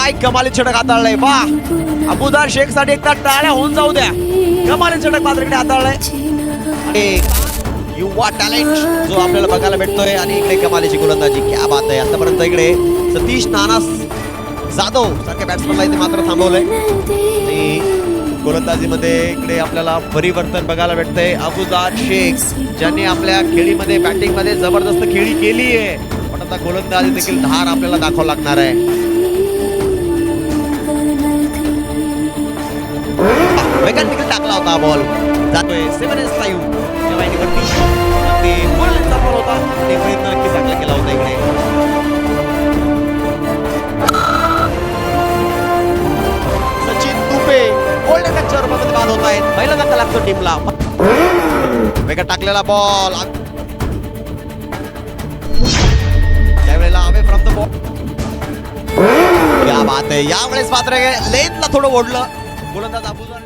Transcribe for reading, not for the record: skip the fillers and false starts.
काय कमाली षटक हाताळलंय बा. अबुदार शेख साठी एकदा टाळ्या होऊन जाऊ द्या. कमाली षटक मात्र इकडे हाताळलंय. एक युवा टॅलेंट जो आपल्याला बघायला भेटतोय आणि इकडे कमालीची गोलंदाजी. क्या बात आहे. आतापर्यंत इकडे सतीश नाना जाधव सारख्या बॅट्समनला इथे मात्र थांबवलंय आणि गोलंदाजीमध्ये इकडे आपल्याला परिवर्तन बघायला भेटतंय. अबुदार शेख ज्यांनी आपल्या खेळीमध्ये बॅटिंग मध्ये जबरदस्त खेळी केली आहे, पण आता गोलंदाजी देखील धार आपल्याला दाखवावं लागणार आहे. वेगाने देखील टाकला होता बॉल. जातोय 7-5 जेव्हा इकडे बॉल होता ते प्रयत्न नक्की चांगला केला होता इकडे. गोल्डन टचवर मध्ये बाद होत आहेत. पहिला धक्का लागतो टीमला. वेगळा टाकलेला बॉल त्यावेळेला अवे फ्रॉम द बॉल. क्या बात आहे. यावेळेस मात्र लेनला थोडं ओढलं गोलंदाज अबुदार.